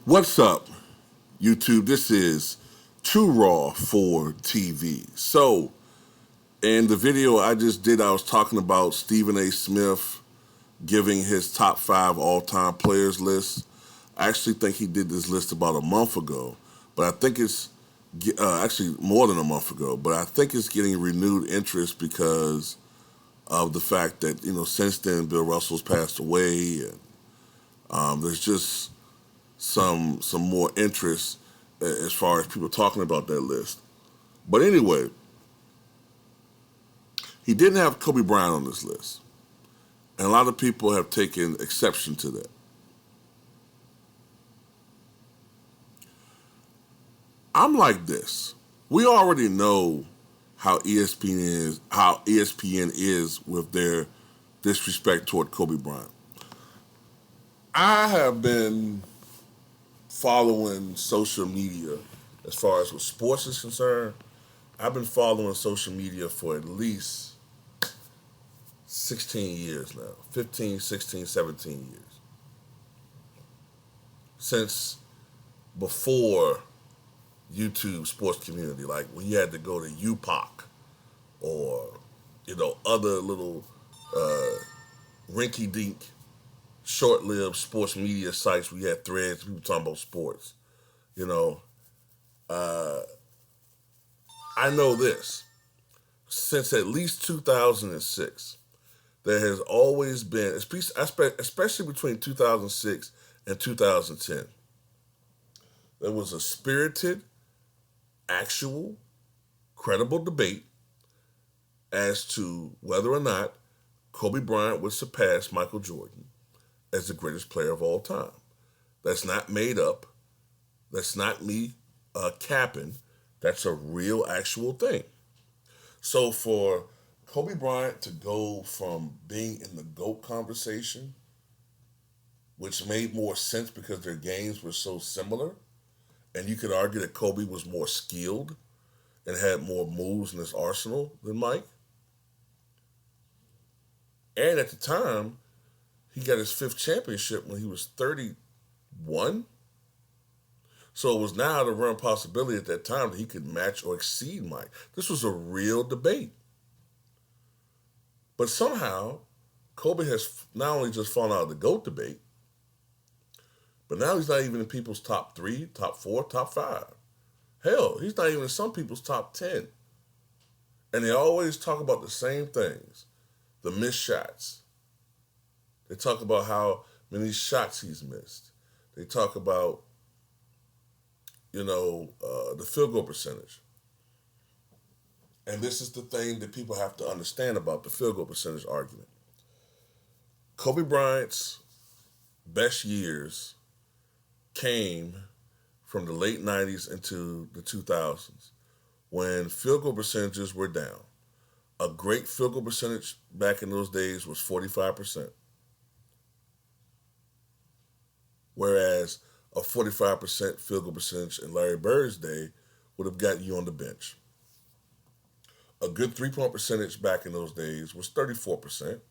What's up, YouTube? This is Too Raw for TV. So, in the video I just did, I was talking about Stephen A. Smith giving his top 5 all-time players list. I actually think he did this list about a month ago, but I think it's actually more than a month ago, but I think it's getting renewed interest because of the fact that, since then Bill Russell's passed away, and there's just some more interest as far as people talking about that list. But anyway, he didn't have Kobe Bryant on this list, and a lot of people have taken exception to that. I'm like this. We already know how ESPN is with their disrespect toward Kobe Bryant. I have been following social media as far as what sports is concerned. I've been following social media for at least 16 years now, 15, 16, 17 years. Since before YouTube sports community, like when you had to go to UPOC or, other little rinky-dink, short-lived sports media sites where you had threads, people talking about sports. I know this. Since at least 2006, there has always been, especially between 2006 and 2010, there was a spirited, actual, credible debate as to whether or not Kobe Bryant would surpass Michael Jordan as the greatest player of all time. That's not made up. That's not me capping. That's a real, actual thing. So for Kobe Bryant to go from being in the GOAT conversation, which made more sense because their games were so similar, and you could argue that Kobe was more skilled and had more moves in his arsenal than Mike. And at the time, he got his 5th championship when he was 31. So it was now the real possibility at that time that he could match or exceed Mike. This was a real debate. But somehow, Kobe has not only just fallen out of the GOAT debate, but now he's not even in people's top 3, top 4, top 5. Hell, he's not even in some people's top 10. And they always talk about the same things. The missed shots. They talk about how many shots he's missed. They talk about, the field goal percentage. And this is the thing that people have to understand about the field goal percentage argument. Kobe Bryant's best years came from the late 90s into the 2000s when field goal percentages were down. A great field goal percentage back in those days was 45%. Whereas a 45% field goal percentage in Larry Bird's day would have gotten you on the bench. A good three-point percentage back in those days was 34%,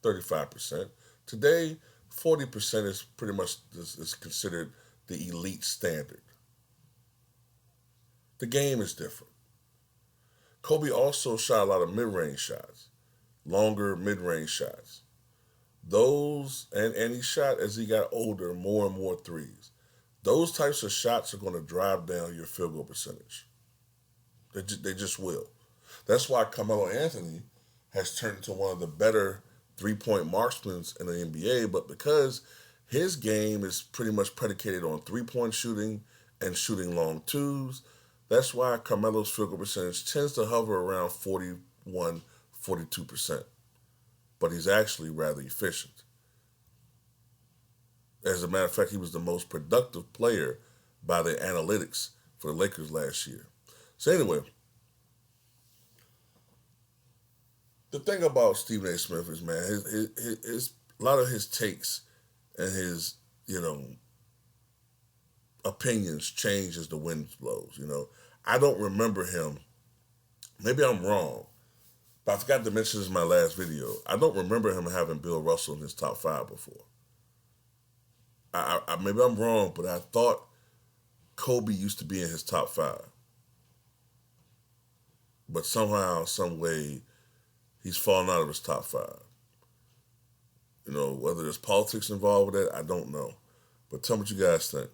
35%. Today, 40% is pretty much is considered the elite standard. The game is different. Kobe also shot a lot of mid-range shots, longer mid-range shots. Those, and he shot as he got older more and more threes. Those types of shots are going to drive down your field goal percentage. They just will. That's why Carmelo Anthony has turned into one of the better three-point marksmen in the NBA, but because his game is pretty much predicated on three-point shooting and shooting long twos, that's why Carmelo's field goal percentage tends to hover around 41, 42%. But he's actually rather efficient. As a matter of fact, he was the most productive player by the analytics for the Lakers last year. So anyway, the thing about Stephen A. Smith is, man, his a lot of his takes and his, opinions change as the wind blows. I don't remember him. Maybe I'm wrong, but I forgot to mention this in my last video. I don't remember him having Bill Russell in his top 5 before. I maybe I'm wrong, but I thought Kobe used to be in his top 5. But somehow, some way, he's fallen out of his top 5. You know, whether there's politics involved with that, I don't know. But tell me what you guys think.